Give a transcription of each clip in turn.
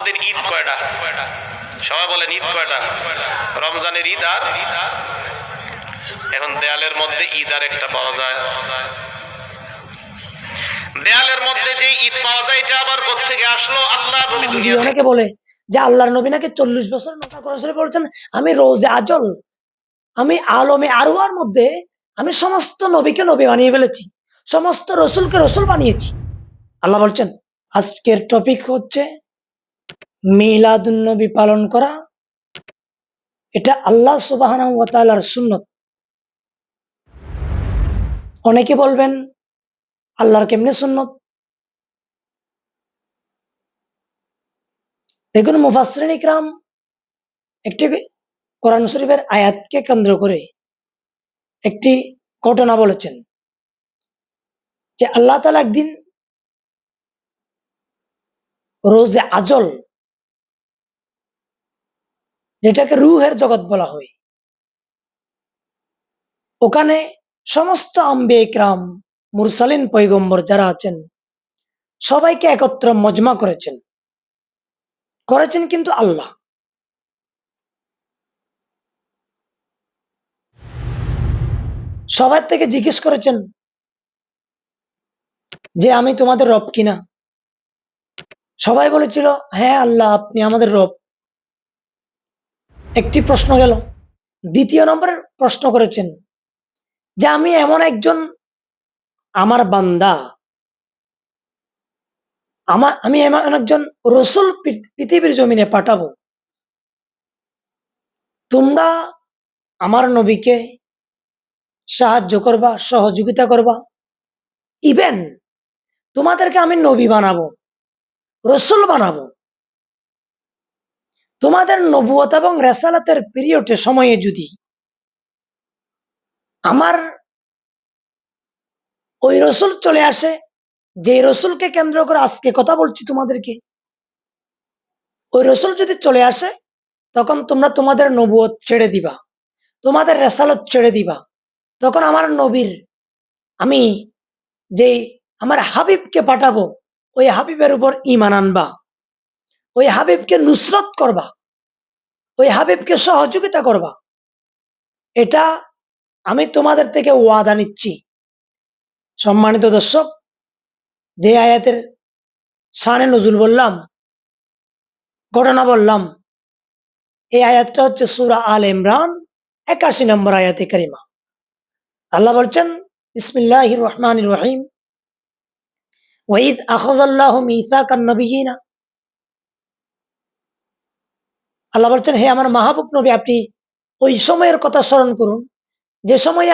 আমাদের ঈদ কয়টা? সবাই বলেন ঈদ কয়টা? রমজানের ঈদ আর এখন দেয়ালের মধ্যে ঈদ আর একটা পাওয়া যায়। দেয়ালের মধ্যে যে ঈদ পাওয়া যায় এটা আবার কোত্থেকে আসলো? আল্লাহ নবী দুনিয়া অনেকে বলে যে আল্লাহর নবী নাকি 40 বছর নৌকা করে বলছেন আমি রোজে আজল, আমি আলমে আরওয়ার মধ্যে আমি সমস্ত নবীকে নবী বানিয়ে ফেলেছি, সমস্ত রসুলকে রসুল বানিয়েছি। আল্লাহ বলছেন আজকের টপিক হচ্ছে মিলাদুন নবী পালন করা। এটা আল্লাহ সুবহানাহু ওয়া তাআলার সুন্নত। অনেকে বলবেন আল্লাহর কেমনে সুন্নত? দেখুন মুফাসসিরিন ইকরাম একটি কোরআন শরীফের আয়াতকে কেন্দ্র করে একটি ঘটনা বলেছেন যে আল্লাহ তাআলা একদিন রোজে আজল, যেটাকে রুহের জগৎ বলা হয়, ওখানে সমস্ত আম্বিয়া ইকরাম, মুরসালিন, পয়গম্বর যারা আছেন সবাইকে একত্র মজমা করেছেন করেছেন কিন্তু আল্লাহ। সবার থেকে জিজ্ঞেস করেছেন যে আমি তোমাদের রব কিনা? সবাই বলেছিল হ্যাঁ আল্লাহ আপনি আমাদের রব। একটি প্রশ্ন গেল। দ্বিতীয় নম্বরের প্রশ্ন করেছেন যে আমি এমন একজন আমার বান্দা, আমি এমন একজন রসুল পৃথিবীর জমিনে পাঠাবো, তোমরা আমার নবীকে সাহায্য করবা, সহযোগিতা করবা, ইভেন তোমাদেরকে আমি নবী বানাবো, রসুল বানাবো। তোমাদের নবুয়ত এবং রেসালাতের পিরিয়ডে সময়ে যদি আমার ওই রসুল চলে আসে, যে রসুলকে কেন্দ্র করে আজকে কথা বলছি তোমাদেরকে, ওই রসুল যদি চলে আসে তখন তোমরা তোমাদের নবুয়ত ছেড়ে দিবা, তোমাদের রেসালত ছেড়ে দিবা। তখন আমার নবীর, আমি যে আমার হাবিবকে পাঠাবো, ওই হাবিবের উপর ঈমান আনবা, ওই হাবিবকে নুসরত করবা, ওই হাবিবকে সহযোগিতা করবা। এটা আমি তোমাদের থেকে ওয়াদা নিচ্ছি। সম্মানিত দর্শক, যে আয়াতের শানে নজুল বললাম, ঘটনা বললাম, এই আয়াতটা হচ্ছে সূরা আল ইমরান 81 নম্বর আয়াতে কারিমা। আল্লাহ বলছেন বিসমিল্লাহির রহমানির রহিম, ওয়াইদ আখাযাল্লাহু মিসাকান নবিয়িনা। আল্লাহ বলছেন হে আমার মাহবুব নবী, আপনি ওই সময়ের কথা স্মরণ করুন যে সময়ে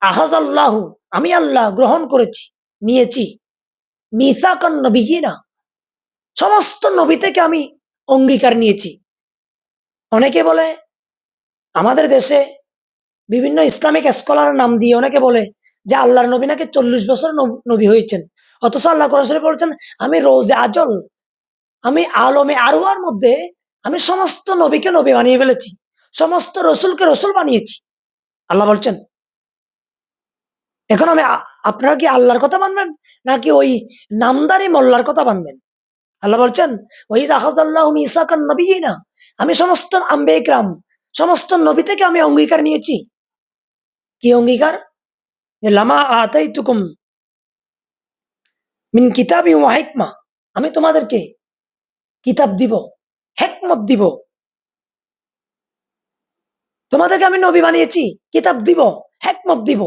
আখাযাল্লাহু, আমি আল্লাহ গ্রহণ করেছি, নিয়েছি, মিসাকান নবিয়িনা, সমস্ত নবী থেকে আমি অঙ্গীকার নিয়েছি। অনেকে বলে আমাদের দেশে বিভিন্ন ইসলামিক স্কলার নাম দিয়ে অনেকে বলে যে আল্লাহর নবী নাকি 40 বছর নবী হয়েছেন, অথচ আল্লাহ কোরআন শরীফে বলছেন আমি রোজে আজল, আমি আলমে আরওয়ার মধ্যে আমি সমস্ত নবীকে নবী বানিয়ে ফেলেছি, সমস্ত রসুলকে রসুল বানিয়েছি। আল্লাহ বলছেন এখন আপনারা কি আল্লাহর কথা মানবেন নাকি ওই নামদারি মোল্লার কথা মানবেন? আল্লাহ বলছেন ওই আখাযাল্লাহু মিসাকান নবিয়িনা, আমি সমস্ত আম্বিয়া ইকরাম, সমস্ত নবী থেকে আমি অঙ্গীকার নিয়েছি। কি অঙ্গীকার? যে লামা আতাইতুকুম মিন কিতাবি ওয়া হিকমা, আমি তোমাদেরকে কিতাব দিব, হিকমত দিব, তোমাদেরকে আমি নবী বানিয়েছি, কিতাব দিব, হিকমত দিব।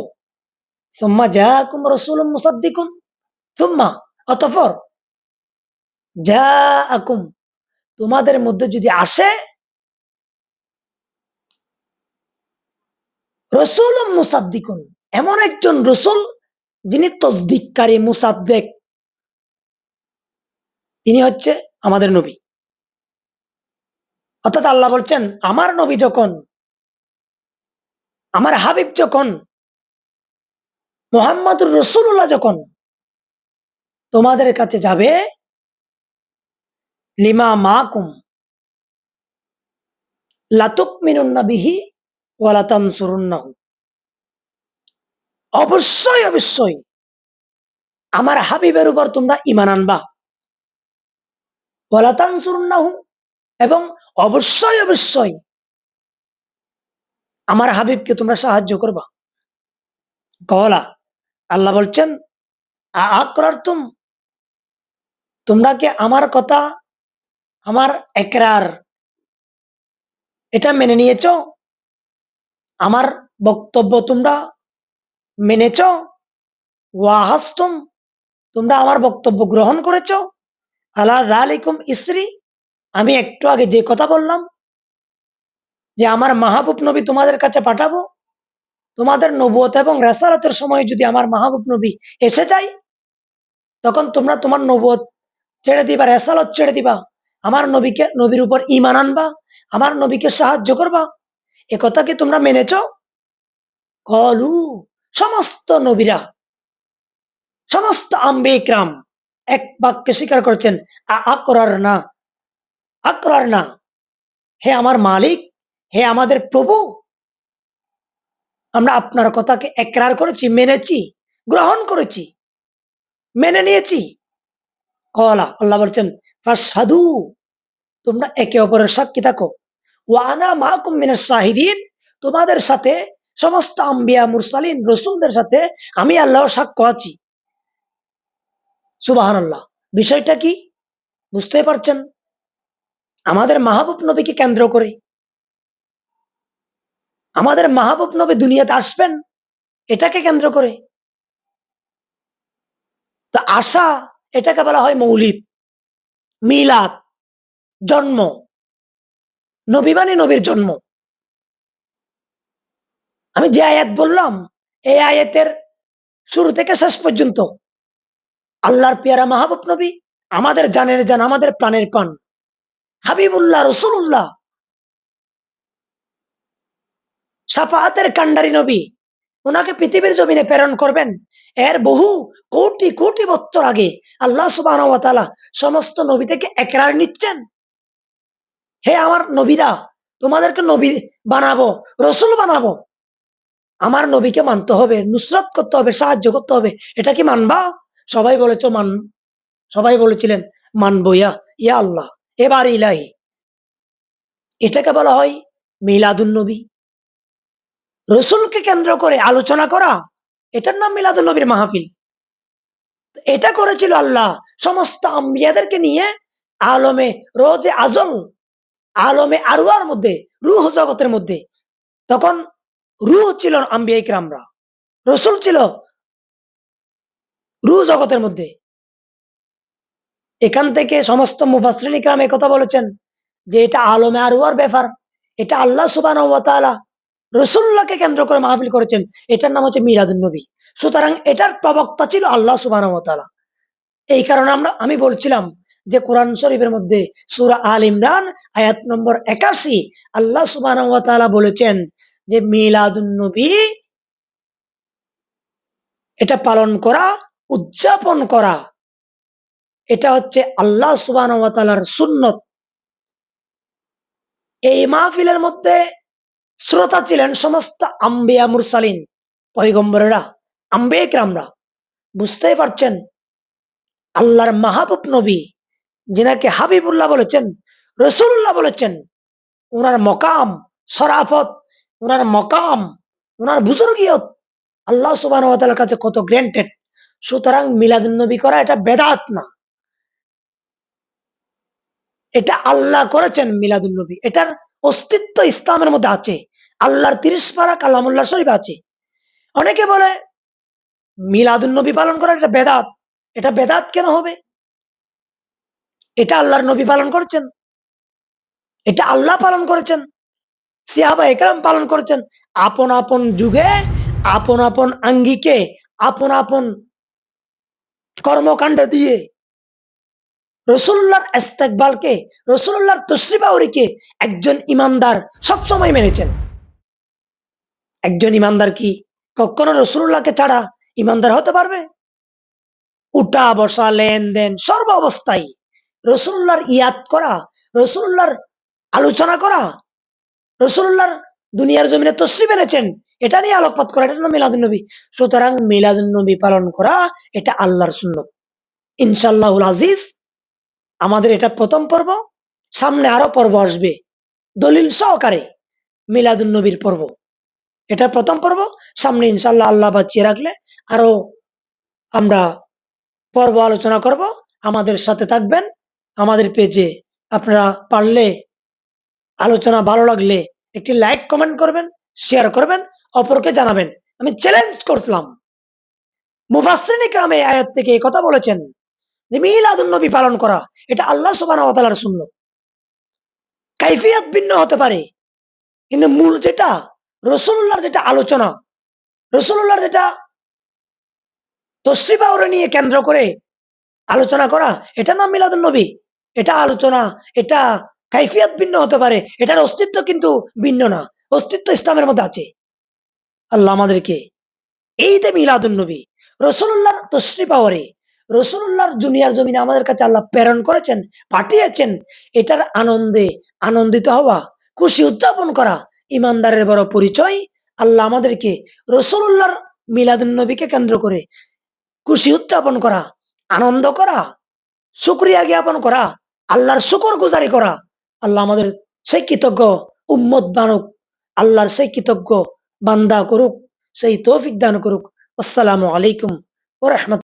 সুম্মা জাআকুম রাসূলুম মুসাদ্দিকুন, সুম্মা অতঃপর জাআকুম, তোমাদের মধ্যে যদি আসে রাসূলুম মুসাদ্দিকুন, এমন একজন রসুল যিনি তসদিককারী, মুসাদ্দিক, তিনি হচ্ছে আমাদের নবী। অর্থাৎ আল্লাহ বলছেন আমার নবী যখন, আমার হাবিব যখন, মুহাম্মদুর রাসূলুল্লাহ যখন তোমাদের কাছে যাবে, লিমা মাকুম লাতুকমিনুন্না বিহি ওয়া লাতানসুরুন্নাহু, অবশ্যই অবশ্যই আমার হাবিবের উপর তোমরা ঈমান আনবা, ওয়ালা তানসুরুন্নাহু, এবং অবশ্যই অবশ্যই আমার হাবিবকে তোমরা সাহায্য করবা। কওলা, আল্লাহ বলছেন, আকরারতুম, তোমরা কি আমার কথা, আমার একরার, এটা মেনে নিয়েছো? আমার বক্তব্য তোমরা মেনেছো? ওয়াহাস্তুম, তোমরা আমার বক্তব্য গ্রহণ করেছো? আলা যালিকুম ইসরি, আমি একটু আগে যে কথা বললাম, যে আমার মাহবুব নবী তোমাদের কাছে পাঠাবো, তোমাদের নবুয়ত এবং রেসালাতের সময় যদি আমার মাহবুব নবী এসে যায়, তখন তোমরা তোমার নবুয়ত ছেড়ে দিবা, রেসালত ছেড়ে দিবা, আমার নবীর উপর ঈমান আনবা, আমার নবীকে সাহায্য করবা। এ কথা কি তোমরা মেনেছো? কলু, সমস্ত নবীরা, সমস্ত আম্বে ইকরাম এক বাক্যে স্বীকার করছেন, আকরার না, আকরার না, হে আমার মালিক, হে আমাদের প্রভু, আমরা আপনার কথাকে একরার করেছি, মেনেছি, গ্রহণ করেছি, মেনে নিয়েছি। কলা, আল্লাহ বলছেন, ফাশহাদু, তোমরা একে অপরের সাক্ষী থাকো, ওয়ানা মাকুম মিনাশ শাহিদিন, তোমাদের সাথে সমস্ত আম্বিয়া মুরসালিন রসুলদের সাথে আমি আল্লাহর সাক্ষ্য আছি। সুবহানাল্লাহ। বিষয়টা কি বুঝতে পারছেন? আমাদের মাহবুব নবীকে কেন্দ্র করে, আমাদের মাহবুব নবী দুনিয়াতে আসবেন এটাকে কেন্দ্র করে, তো আশা, এটাকে বলা হয় মৌলিদ, মিলাদ, জন্ম, নবী মানে নবীর জন্ম। আমি যে আয়াত বললাম, এই আয়াতের শুরু থেকে শেষ পর্যন্ত আল্লাহর পেয়ারা মাহবুব নবী, আমাদের জানের জান, আমাদের প্রাণের প্রাণ, হাবিবুল্লাহ রসুল্লাহ, সাফাহাতের কান্ডারি নবী, ওনাকে পৃথিবীর জমিনে প্রেরণ করবেন এর বহু কোটি কোটি বছর আগে আল্লাহ সুবহানাহু ওয়া তাআলা সমস্ত নবী থেকে একরার নিচ্ছেন, হে আমার নবীরা, তোমাদেরকে নবী বানাবো, রসুল বানাবো, আমার নবীকে মানতে হবে, নুসরত করতে হবে, সাহায্য করতে হবে। এটা কি মানবা? সবাই বলেছ সবাই বলেছিলেন মানবো, ইয়া আল্লাহ, এবার ইলাহি। এটাকে বলা হয় মিলাদুন নবী, রসুলকে কেন্দ্র করে আলোচনা করা, এটার নাম মিলাদুন নবীর মাহফিল। এটা করেছিল আল্লাহ সমস্ত আম্বিয়াদেরকে নিয়ে আলমে রোজে আজল, আলমে আরওয়ার মধ্যে, রূহ জগতের মধ্যে। তখন রূহ ছিল আম্বিয়া ইকরামরা, রসুল ছিল রূহ জগতের মধ্যে। এখান থেকে সমস্ত মুফাসসিরিন ইকরাম কথা বলেছেন যে এটা আলমে আরওয়ার ব্যাপার, এটা আল্লাহ সুবহানাহু ওয়া তাআলা রসুল্লাহকে কেন্দ্র করে মাহফিল করেছেন, এটার নাম হচ্ছে মিলাদুন নবী। সুতরাং এটার প্রবক্তা ছিল আল্লাহ সুবহানাহু ওয়া তাআলা। এই কারণে আমি বলছিলাম যে কোরআন শরীফের মধ্যে সূরা আল ইমরান আয়াত নম্বর ৮১ আল্লাহ সুবহানাহু ওয়া তাআলা বলেছেন যে মিলাদুন নবী, এটা পালন করা, উদযাপন করা, এটা হচ্ছে আল্লাহ সুবহানাহু ওয়া তাআলার সুন্নত। এই মাহফিলের মধ্যে শ্রোতা ছিলেন সমস্ত আম্বিয়া মুরসালিন, পয়গম্বরেরা, আম্বিয়া কিরামরা। বুঝতেই পারছেন, আল্লাহর মাহবুব নবী, যিনাকে হাবিবুল্লাহ বলেছেন, রসুল্লাহ বলেছেন, ওনার মকাম, শরাফত, ওনার মকাম, ওনার বুজুর্গিয়ত আল্লাহ সুবহানাহু ওয়া তাআলার কাছে কত গ্র্যান্টেড। সুতরাং মিলাদুন নবী করা এটা বেদাত না, এটা আল্লাহ করেছেন মিলাদুন নবী, এটার অস্তিত্ব ইসলামের মধ্যে আছে, আল্লাহর ৩০ পারা কালামুল্লাহ শরীফ আছে। অনেকে বলে মিলাদুন নবী পালন করা এটা বেদাত। এটা বেদাত কেন হবে? এটা আল্লাহর নবী পালন করছেন, এটা আল্লাহ পালন করেছেন, সাহাবা একরাম পালন করেছেন, আপন আপন যুগে, আপন আপন আঙ্গিকে, আপন আপন কর্মকাণ্ড দিয়ে রসুল্লাহর ইস্তেকবালকে, রসুল্লাহর তশরিফাউরিকে একজন ইমানদার সবসময় মেনেছেন। একজন ইমানদার কি কখনো রসুল্লাহকে ছাড়া ইমানদার হতে পারবে? উঠা বসা, লেনদেন, সর্ব অবস্থায় রসুল্লাহর ইয়াদ করা, রসুল্লাহর আলোচনা করা, রসুল্লাহর দুনিয়ার জমিনে তশরিফ এনেছেন, এটা নিয়ে আলোকপাত করা, এটা হলো মিলাদুন নবী। সুতরাং মিলাদুন নবী পালন করা এটা আল্লাহর সুন্নত। ইনশাআল্লাহুল আজিজ আমাদের এটা প্রথম পর্ব, সামনে আরো পর্ব আসবে দলিল সহকারে, মিলাদুন নবীর পর্ব। এটা প্রথম পর্ব, সামনে ইনশাল্লাহ আল্লাহ বাঁচিয়ে রাখলে আরো আমরা পর্ব আলোচনা করব। আমাদের সাথে থাকবেন। আমাদের পেজে আপনারা পারলে আলোচনা ভালো লাগলে একটি লাইক কমেন্ট করবেন, শেয়ার করবেন, অপরকে জানাবেন। আমি চ্যালেঞ্জ করলাম, মুফাসসিরিন ইকরাম এই আয়াত থেকে এই কথা বলেছেন যে মিলাদুন নবী পালন করা এটা আল্লাহ সুবহানাহু ওয়া তাআলার সুন্নাত। কাইফিয়াত ভিন্ন হতে পারে, কিন্তু মূল যেটা রাসূলুল্লাহর যেটা আলোচনা, রাসূলুল্লাহর যেটা তশরিফ আওরে নিয়ে কেন্দ্র করে আলোচনা করা, এটা নাম মিলাদুন নবী। এটা আলোচনা, এটা কাইফিয়াত ভিন্ন হতে পারে, এটার অস্তিত্ব কিন্তু ভিন্ন না, অস্তিত্ব ইসলামের মধ্যে আছে। আল্লাহ আমাদেরকে এই যে মিলাদুন নবী রাসূলুল্লাহর তশরিফ আওরে, রাসূলুল্লাহর দুনিয়ার জমিনে আমাদের কাছে আল্লাহ প্রেরণ করেছেন, পাঠিয়েছেন, এটার আনন্দে আনন্দিত হওয়া, খুশি উদযাপন করা ইমানদারের বড় পরিচয়। আল্লাহ আমাদেরকে রাসূলুল্লাহর মিলাদুন নবীকে কেন্দ্র করে খুশি উদযাপন করা, আনন্দ করা, শুকরিয়া জ্ঞাপন করা, আল্লাহর শুকর গুজারি করা। আল্লাহ আমাদের সেই কৃতজ্ঞ উম্মত বানুক, আল্লাহর সেই কৃতজ্ঞ বান্দা করুক, সেই তৌফিক দান করুক। আসসালামু আলাইকুম ওয়া রাহমাতুল্লাহ।